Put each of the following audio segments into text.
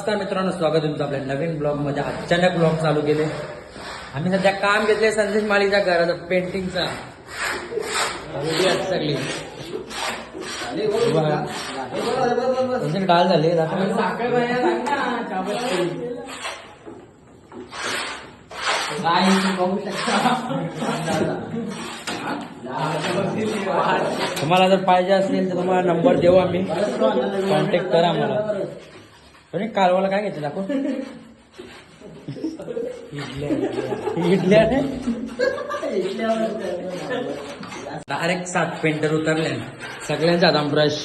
नमस्कार मित्रांनो, स्वागत तुमचं आपल्या नवीन ब्लॉग मध्ये. अचानक ब्लॉग चालू केले. आम्ही सध्या काम घेतले संदेश माळीच्या घराचं पेंटिंगचा. सगळी डाळ झाली. तुम्हाला जर पाहिजे असेल तर तुम्हाला नंबर देऊ आम्ही, कॉन्टॅक्ट करा आम्हाला. पण कालवाला काय घेतलं दाखव. इडल्या डायरेक्ट 7 पेंटर उतरले सगळ्यांचा आता ब्रश.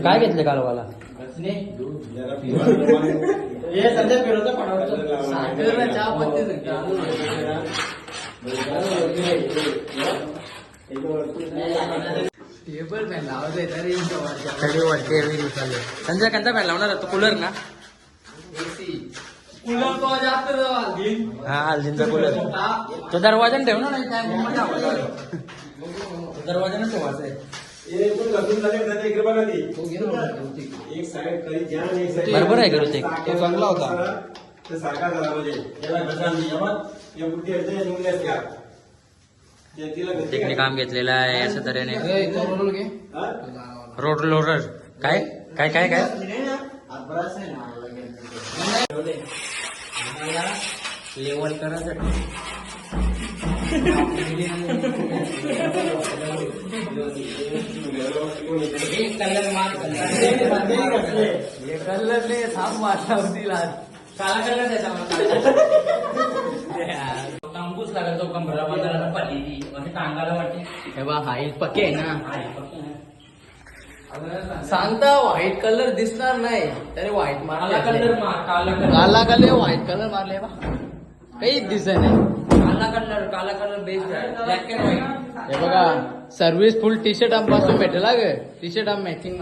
काय घेतले कालवाला. संजय कंचा फॅन लावणार तो कूलर ना. हा हल्दींचा कूलर. तो दरवाजा ठेव ना. दरवाजा ना ठेवायचा आहे. बरोबर आहे करू ते चांगला होता. टेक्निक काम घेतलेलं आहे अशा तऱ्हेने. रोड लोडर काय काय काय काय लेवल करायसाठी. कलरने थांब वाटला होती काला कलर त्याचा कांबूस लागत तो कंबरा बांधायला पाठी म्हणजे टांगाला वाटते. हे बा हाईट पक्के आहे ना. सांगता व्हाईट कलर दिसणार नाही तरी व्हाईट काला कलर काला कलर व्हाईट कलर मारले बा काहीच दिसत नाही. काला कलर बेस्ट आहे. Black and white. हे बघा सर्व्हिस फुल टी शर्ट आमपासून भेटेल ग. टी शर्ट आम मॅचिंग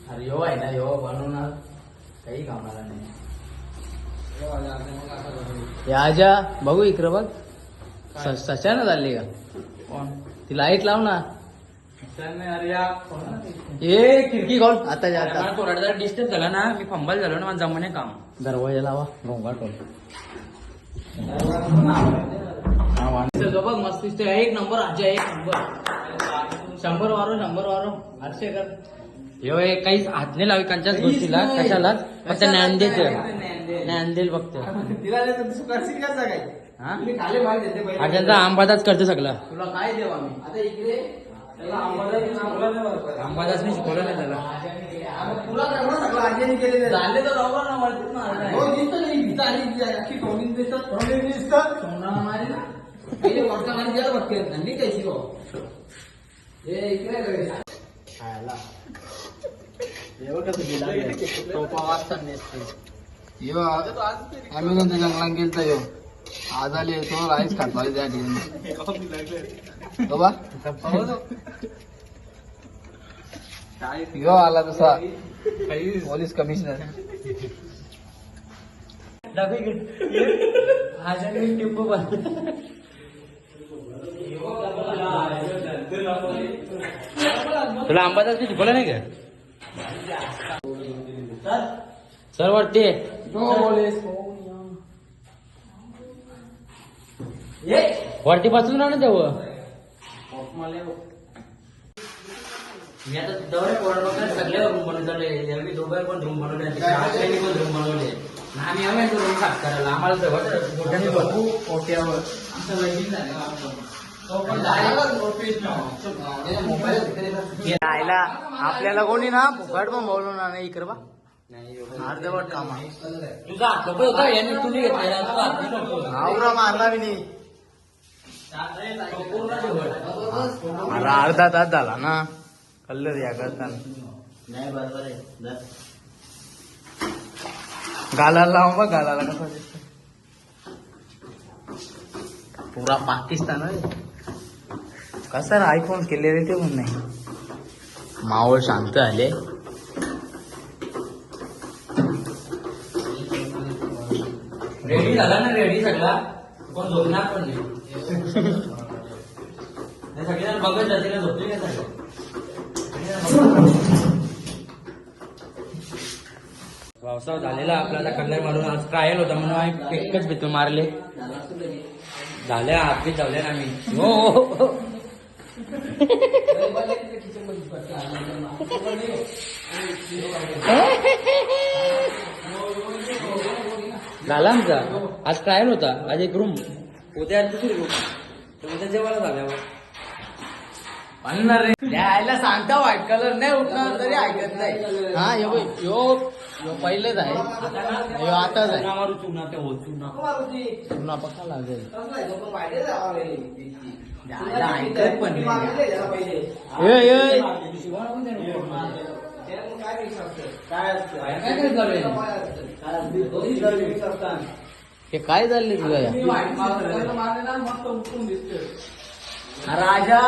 अरे यो आहे ना यो बनवणार काही कामाला नाही. याजा बघू इकडं बघ. सच्यानं झाली का कोण ती लाईट लाव ना. ए खिडकी खोल आता जाता. थोडा जर डिस्टर्ब झाला ना मी फंबल झालो ना माझं जमणे काम. दरवाजा लावा घोंगा टोल. बघ मस्त दिसते. एक नंबर आजा एक नंबर. 100 वारो 800 कर. यो काहीच हात नाही लावी कंच्याच गोष्टीला कशालाच. फक्त ज्ञान देईल फक्त. त्यांचा आंबादाच करतो सगळं. तुला काय देऊ आम्ही आता इकडे आंबादास मी शिकवलं नाही त्याला. झाले तर अमेझॉनच्या जंगलात गेलता यो. आज आले तो राईस खातो त्या ठिकाणी. बाबा यो आला तसा पोलीस कमिशनर. तुला आंबादास मी शिकवलं नाही का सर वाटते. वरती पासून ना तेव्हा मी आता दौरे पोरांना सगळे रूम बनवले. दोघं पण रूम बनवले पण रूम बनवले. आम्ही आम्ही रूम साफ करायला आम्हाला आपल्याला कोणी ना फुकट पण बोलवणार नाही. इकडे बा अर्धवट काम तुझा होता यांनी तुम्ही घेतलेला आवरा मारला मी नाही. मला अर्धा तास झाला ना कल्लर या करताना. नाही बरोबर आहे. गालाला लावून बघ गालाला कसा दिसतो. पुरा पाकिस्तान आहे. कसा आयफोन केले रे ते पण नाही. मावळ शांत झाले. रेडी झाला ना रेडी सगळा. कोण झोपणार पण नाही. सगळेजण बघत जाते ना झोपले का सगळे पावसाळा झालेला आपल्याला कल्लर मारून आज ट्रायल होता म्हणून आम्ही एकच भीतून मारले झाले हात बी जावले ना आम्ही हो झाला आमचा आज ट्रायल होता आज एक रूम उद्या दुसरी रूम तर उद्या जेवायला झाल्यावर आणणार रे द्यायला सांगता व्हाईट कलर नाही उठणार तरी ऐकत नाही. हा यो यो पहिलेच आहे यो आताच आहे. मारू चुना ते होल चुना पुन्हा पक्का लागेल द्यायला ऐकत पण नाही. हे काय झाले तुझ्या राजा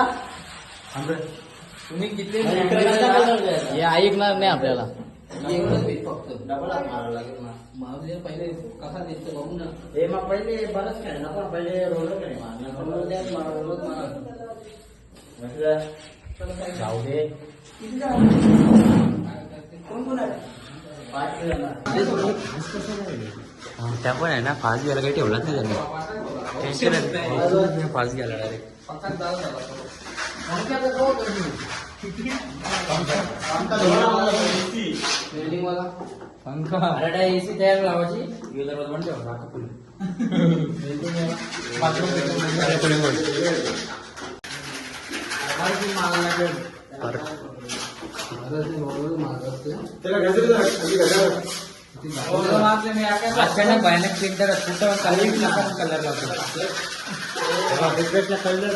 तुम्ही किती हे ऐकणार नाही आपल्याला फक्त डबल मारावं लागेल ना पहिले कसा दिसतो बघू ना हे मग पहिले बरंच खेळ ना पण पहिले रोलर नाही मारणार जाऊ दे त्या पण आहे ना फास्ट घ्यायला काही ठेवलाच नाही त्यांनी फास्ट घ्यायला डायरेक्ट एसी तयार लावायची पण अचानक भयानक प्रिंटर असतो कलर लावतो कलर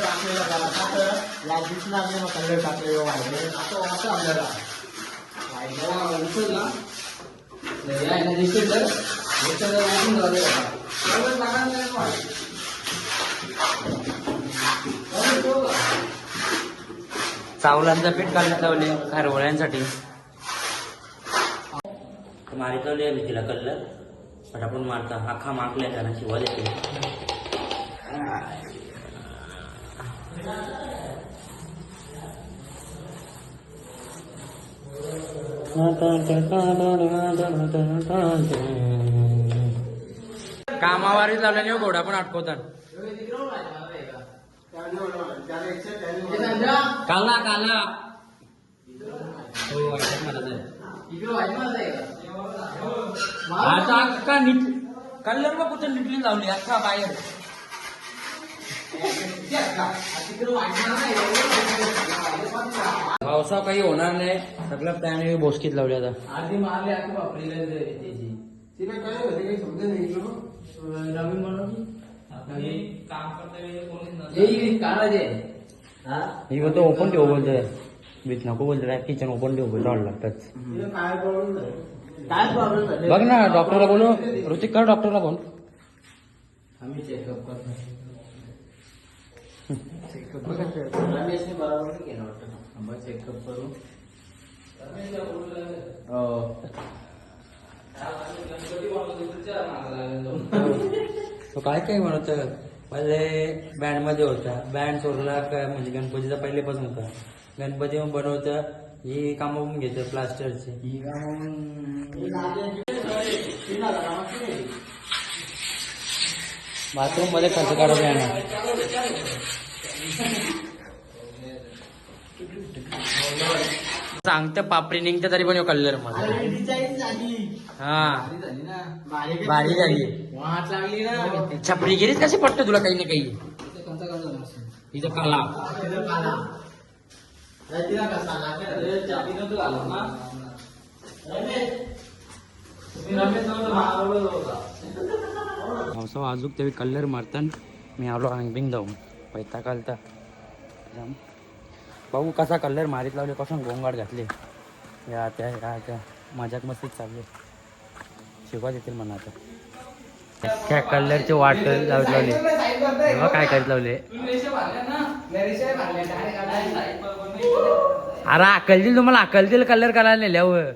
चावलांचा पीठ काढण्यात लावले हरवळ्यांसाठी मारित लावले भीतीला कलर पटापट मारता आखा मागल्या त्यांना शिवा देते कामावारी लावल्याने घोडा पण अटकवतात काला काला हो आता अख्खा नीट कलर मग कुठे निटली लावली अख्खा बाहेर पावसा काही होणार नाही सगळं प्लॅन बोसकीत लावले आता आधी मारले आता वापरले नवीन बनवली तो ओपन ठेव बोलतोय बीच नको बोलतोय किचन ओपन ठेव बोलतो लागतात बघ ना डॉक्टरला बोलू ऋतिक कर डॉक्टरला बोल आम्ही चेकअप करतो चेकअप करू तो काय काय म्हणत पहिले बँड मध्ये होता बँड सोडला काय म्हणजे गणपतीचा पहिलेपासून होता गणपती बनवता ही कामं पण घेतात प्लास्टरचे ही बाथरूम मध्ये खर्च काढत आहे ना सांगते पापडी निघते तरी पण कलर मध्ये हा भारी झाली छपरी गिरीत कशी पडतो तुला काही ना काही तिचं काला पावसा अजून ते कलर मारतात मी आलो हँगबिंग जाऊन पैता कालता भाऊ कसा कलर मारीत लावले कसं गोंगाट घातले या त्या मजाक मस्तीत चालले शिकवा देतील म्हणा आता त्या कलरचे वाट लावले तेव्हा काय करत लावले अरे अकलतील तुम्हाला अकलतील कलर करायला नेल्यावर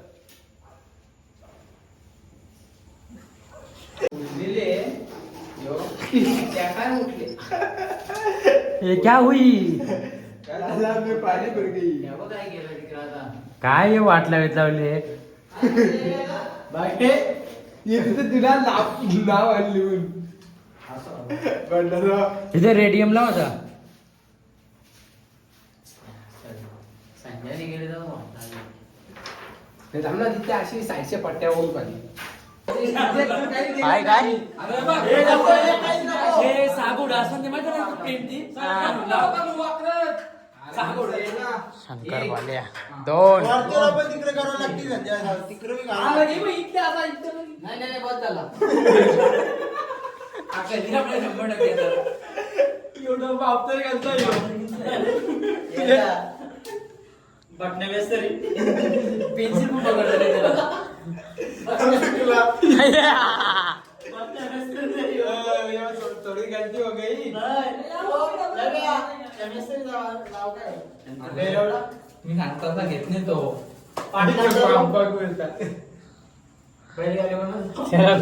क्या हुई काय हे वाट लावत लावली तुला नाव लिहून तिथे रेडियमला होता. तिथे अशी साईडच्या पट्ट्यावरून पाहिजे. काय काय शंकर वाल्या 2 पेन्सिल थोडी गलती हो गई. मी सांगतो आता घेत नाही तो.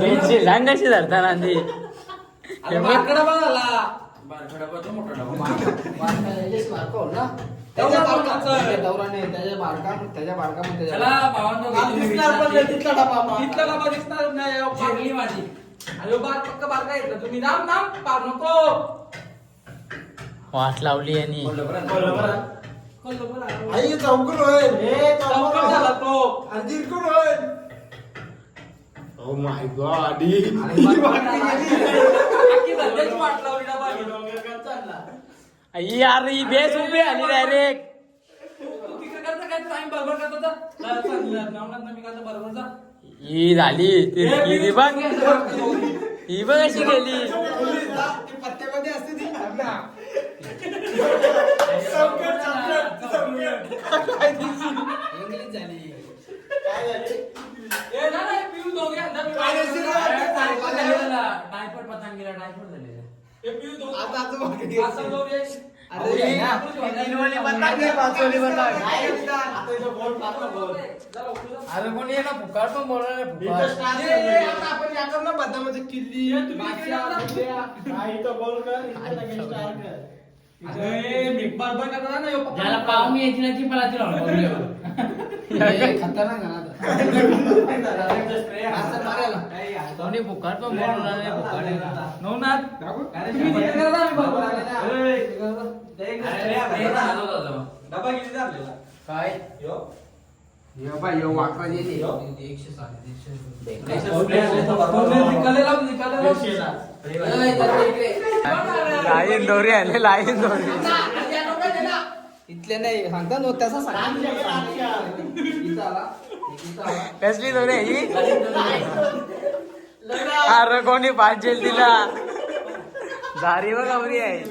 पेन्सिल सांग कशी धरताना ती बारकडा बघाला बारकडा बघ मोठा चला भावांनो जिरली माझी. अरे बार पक्का बारका येतो तुम्ही नाम नाम पार नको. वाट लावली आणि आई चौकून होईल. चौकट झाला तो. अर्जिरकून होईल. Oh my God. वाट लावली डबा यार ही बेस उभी आली डायरेक्ट. तू तिकडे करता काय टाइम बरोबर करता मी करता बरोबर जा. ही झाली ही बघ ही बघ अशी गेली. पत्त्यामध्ये असते ती. इंग्लिश झाली. ए ना ना पिऊ दोघे अंदर टायफॉइड पतंगीला टायफॉइड झालेला. ए पिऊ दोघे आता असं दोघे अरे कोण ये ना फुकाट पण बोलणार आपण याकडनं बदामाची किल्ली नाही तर बोल कर. बरोबर करता ना ज्याला पाहुणे यायची ना ती पलाची लावून फुकाट पण बोलणार नाही फुकाट नवनाथ तुम्ही तिथे करा ना आम्ही बरोबर. डबा किती झालेला काय लाईन दोरी आले लाईन दोरी. इथले नाही सांगता नो त्याचा कसली दोरी आहे ही? अरे कोणी पाहिजे तिला झारी व गौरी आहे.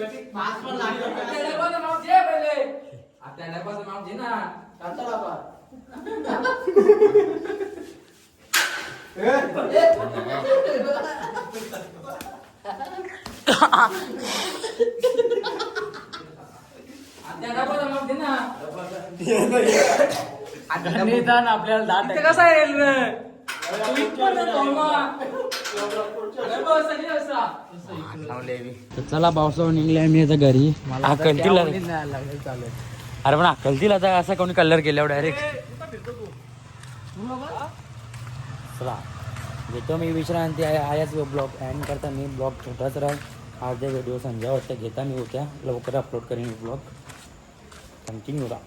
निदान आपल्याला दाट आहे. कसा येईल चला पावसावर निघले आम्ही आता घरी. अक्कलतील अरे पण अक्कलतील आता असा कोणी कलर केल्यावर डायरेक्ट चला घेतो मी विश्रांती आहे. आयाच ब्लॉग एंड करता मी ब्लॉग छोटाच राहील. अर्धे व्हिडिओ संध्या वाटतं घेता मी होत्या लवकर अपलोड करेन ब्लॉग कंटिन्यू राहा.